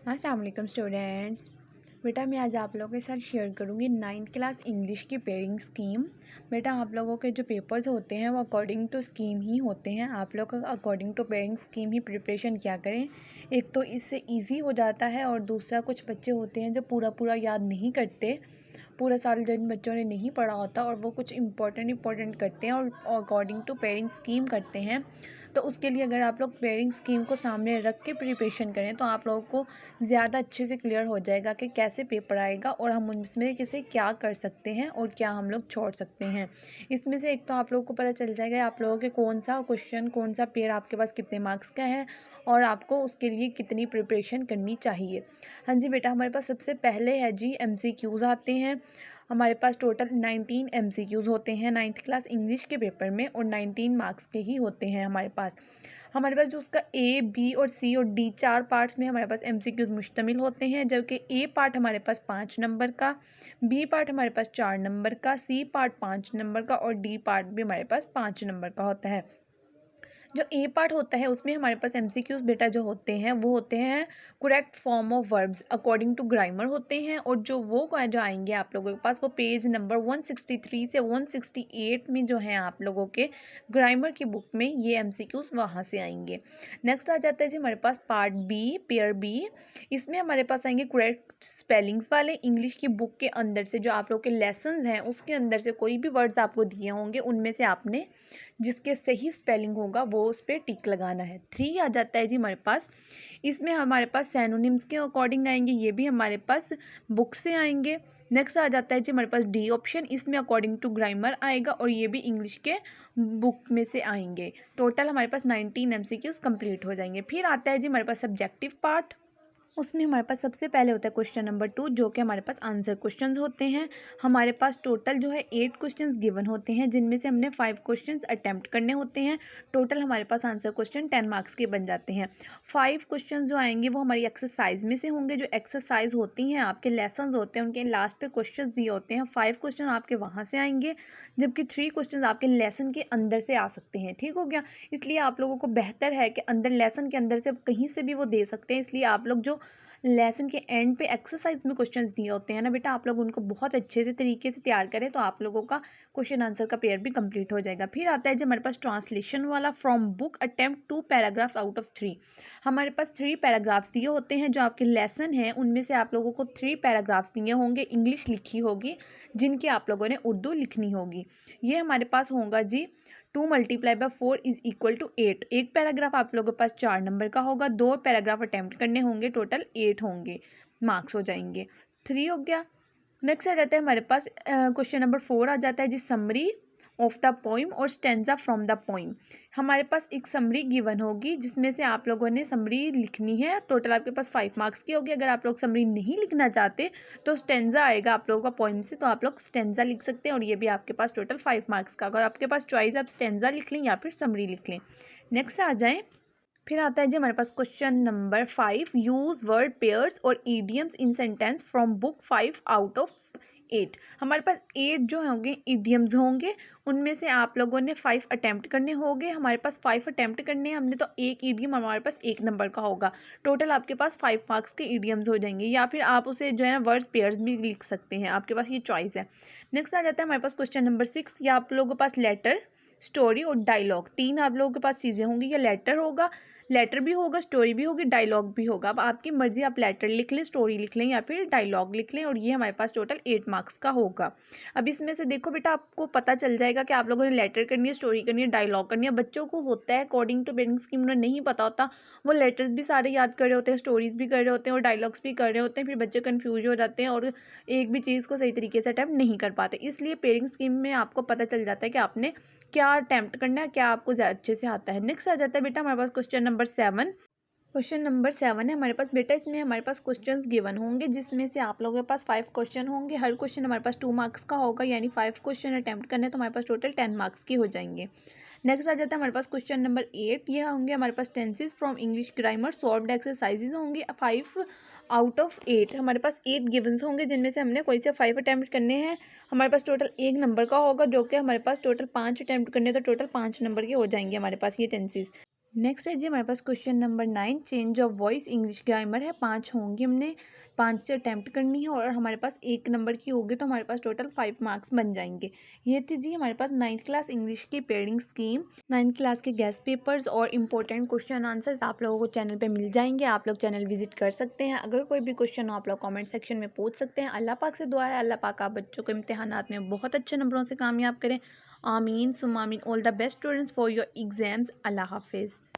अस्सलाम वालेकुम स्टूडेंट्स। बेटा मैं आज आप लोगों के साथ शेयर करूंगी 9th क्लास इंग्लिश की पेयरिंग स्कीम। बेटा आप लोगों के जो पेपर्स होते हैं वो अकॉर्डिंग टू स्कीम ही होते हैं। आप लोग अकॉर्डिंग टू पेयरिंग स्कीम ही प्रिपरेशन किया करें। एक तो इससे इजी हो जाता है और दूसरा कुछ बच्चे होते हैं जो पूरा याद नहीं करते। पूरा साल जिन बच्चों ने नहीं पढ़ा होता और वो कुछ इंपॉर्टेंट करते हैं और अकॉर्डिंग टू पेयरिंग स्कीम करते हैं। तो उसके लिए अगर आप लोग पेयरिंग स्कीम को सामने रख के प्रिपरेशन करें तो आप लोगों को ज़्यादा अच्छे से क्लियर हो जाएगा कि कैसे पेपर आएगा और हम उसमें किसे क्या कर सकते हैं और क्या हम लोग छोड़ सकते हैं। इसमें से एक तो आप लोगों को पता चल जाएगा आप लोगों के कौन सा क्वेश्चन कौन सा पेयर आपके पास कितने मार्क्स का है और आपको उसके लिए कितनी प्रिपरेशन करनी चाहिए। हाँ जी बेटा, हमारे पास सबसे पहले है जी MCQs आते हैं। हमारे पास टोटल 19 MCQs होते हैं 9th क्लास इंग्लिश के पेपर में और 19 मार्क्स के ही होते हैं हमारे पास जो उसका A, B और C और D 4 पार्ट्स में हमारे पास MCQs मुश्तमिल होते हैं। जबकि A पार्ट हमारे पास 5 नंबर का, B पार्ट हमारे पास 4 नंबर का, C पार्ट 5 नंबर का और D पार्ट भी हमारे पास 5 नंबर का होता है। जो ए पार्ट होता है उसमें हमारे पास MCQs बेटा जो होते हैं वो होते हैं correct form of verbs according to grammar होते हैं। और जो आएंगे आप लोगों के पास वो पेज नंबर 163 से 168 में जो है आप लोगों के ग्रामर की बुक में ये MCQs वहाँ से आएंगे। नेक्स्ट आ जाता है जी हमारे पास पार्ट बी, पेयर बी। इसमें हमारे पास आएंगे करेक्ट स्पेलिंग्स वाले। इंग्लिश की बुक के अंदर से जो आप लोग के लेसन्स हैं उसके अंदर से कोई भी वर्ड्स आपको दिए होंगे उनमें से आपने जिसके सही स्पेलिंग होगा वो उस पर टिक लगाना है। 3 आ जाता है जी हमारे पास। इसमें हमारे पास सैनोनिम्स के अकॉर्डिंग आएंगे, ये भी हमारे पास बुक से आएंगे। नेक्स्ट आ जाता है जी हमारे पास डी ऑप्शन, इसमें अकॉर्डिंग टू ग्रामर आएगा और ये भी इंग्लिश के बुक में से आएंगे। टोटल हमारे पास 19 MCQs कंप्लीट हो जाएंगे। फिर आता है जी हमारे पास सब्जेक्टिव पार्ट। उसमें हमारे पास सबसे पहले होता है क्वेश्चन नंबर 2 जो कि हमारे पास आंसर क्वेश्चंस होते हैं। हमारे पास टोटल जो है 8 क्वेश्चंस गिवन होते हैं जिनमें से हमने 5 क्वेश्चंस अटेम्प्ट करने होते हैं। टोटल हमारे पास आंसर क्वेश्चन 10 मार्क्स के बन जाते हैं। 5 क्वेश्चन जो आएंगे वो हमारी एक्सरसाइज में से होंगे। जो एक्सरसाइज होती हैं आपके लेसन होते हैं उनके लास्ट पे क्वेश्चन दिए होते हैं। 5 क्वेश्चन आपके वहाँ से आएंगे जबकि 3 क्वेश्चन आपके लेसन के अंदर से आ सकते हैं। ठीक हो गया। इसलिए आप लोगों को बेहतर है कि अंदर लेसन के अंदर से कहीं से भी वो दे सकते हैं। इसलिए आप लोग जो लेसन के एंड पे एक्सरसाइज में क्वेश्चंस दिए होते हैं ना बेटा, आप लोग उनको बहुत अच्छे से तरीके से तैयार करें तो आप लोगों का क्वेश्चन आंसर का पेयर भी कंप्लीट हो जाएगा। फिर आता है जो हमारे पास ट्रांसलेशन वाला from book attempt 2 paragraphs out of 3। हमारे पास 3 पैराग्राफ्स दिए होते हैं। जो आपके लेसन हैं उनमें से आप लोगों को 3 पैराग्राफ्स दिए होंगे, इंग्लिश लिखी होगी जिनकी आप लोगों ने उर्दू लिखनी होगी। ये हमारे पास होगा जी 2 × 4 = 8। एक पैराग्राफ आप लोगों के पास 4 नंबर का होगा, 2 पैराग्राफ अटैम्प्ट करने होंगे, टोटल 8 होंगे, मार्क्स हो जाएंगे। 3 हो गया। नेक्स्ट आ जाता है हमारे पास क्वेश्चन नंबर 4 आ जाता है जी समरी ऑफ द पोइम और स्टेंजा फ्रॉम द पोइम। हमारे पास एक समरी गिवन होगी जिसमें से आप लोगों ने समरी लिखनी है। टोटल आपके पास 5 मार्क्स की होगी। अगर आप लोग समरी नहीं लिखना चाहते तो स्टेंजा आएगा आप लोगों का पोइम से, तो आप लोग स्टेंजा लिख सकते हैं और ये भी आपके पास टोटल 5 मार्क्स का। अगर आपके पास चॉइस आप स्टेंजा लिख लें या फिर समरी लिख लें। नेक्स्ट आ जाएँ। फिर आता है जी हमारे पास question number 5, use word pairs और idioms in sentence from book 5 out of 8। हमारे पास 8 जो होंगे ईडियम्स होंगे, उनमें से आप लोगों ने 5 अटैम्प्ट करने होंगे। हमारे पास 5 अटैम्प्ट करने हैं हमने, तो एक ईडियम हमारे पास 1 नंबर का होगा। टोटल आपके पास 5 मार्क्स के ईडियम्स हो जाएंगे, या फिर आप उसे जो है ना वर्ड्स पेयर्स भी लिख सकते हैं, आपके पास ये चॉइस है। नेक्स्ट आ जाता है हमारे पास क्वेश्चन नंबर 6, या आप लोगों के पास लेटर, स्टोरी और डायलॉग, 3 आप लोगों के पास चीज़ें होंगी। या लेटर भी होगा, स्टोरी भी होगी, डायलॉग भी होगा। अब आपकी मर्जी, आप लेटर लिख लें, स्टोरी लिख लें या फिर डायलॉग लिख लें, और ये हमारे पास टोटल 8 मार्क्स का होगा। अब इसमें से देखो बेटा, आपको पता चल जाएगा कि आप लोगों ने लेटर करनी है, स्टोरी करनी है, डायलॉग करनी है। बच्चों को होता है अकॉर्डिंग टू पेरेंट्स स्कीम, उन्हें नहीं पता होता, वो लेटर्स भी सारे याद कर रहे होते हैं, स्टोरीज भी कर रहे होते हैं और डायलॉग्स भी कर रहे होते हैं। फिर बच्चे कन्फ्यूज हो जाते हैं और एक भी चीज़ को सही तरीके से अटैम्प्ट नहीं कर पाते। इसलिए पेरेंट्स स्कीम में आपको पता चल जाता है कि आपने क्या अटैम्प्ट करना है, क्या आपको अच्छे से आता है। नेक्स्ट आ जाता है बेटा हमारे पास क्वेश्चन नंबर 7। क्वेश्चन नंबर 7 है हमारे पास बेटा, इसमें हमारे पास क्वेश्चंस गिवन होंगे जिसमें से आप लोगों के पास 5 क्वेश्चन होंगे। हर क्वेश्चन हमारे पास 2 मार्क्स का होगा, यानी 5 क्वेश्चन अटैम्प्ट करने तो हमारे पास टोटल 10 मार्क्स के हो जाएंगे। नेक्स्ट आ जाता है हमारे पास क्वेश्चन नंबर 8। ये होंगे हमारे पास tenses from English grammar, solved exercises होंगी 5 आउट ऑफ 8। हमारे पास 8 गिवन्स होंगे जिनमें से हमने कोई से 5 अटैम्प्ट करने हैं। हमारे पास टोटल 1 नंबर का होगा, जो कि हमारे पास टोटल 5 अटैम्प्ट करने तो टोटल 5 नंबर के हो जाएंगे हमारे पास ये टेंसेज। नेक्स्ट है जी हमारे पास question number 9, change of voice English grammar है। 5 होंगी, हमने 5 से अटैम्प्ट करनी है और हमारे पास 1 नंबर की होगी, तो हमारे पास टोटल 5 मार्क्स बन जाएंगे। ये थी जी हमारे पास 9th क्लास इंग्लिश की पेयरिंग स्कीम। 9th क्लास के गेस्ट पेपर्स और इंपॉर्टेंट क्वेश्चन आंसर्स आप लोगों को चैनल पे मिल जाएंगे। आप लोग चैनल विजिट कर सकते हैं। अगर कोई भी क्वेश्चन हो आप लोग कॉमेंट सेक्शन में पूछ सकते हैं। अल्लाह पाक से दुआ है, अल्लाह पाक आप बच्चों को इम्तिहानात में बहुत अच्छे नंबरों से कामयाब करें। आमीन सुम आमीन। All the best students for your exams. अल्लाह हाफिज़।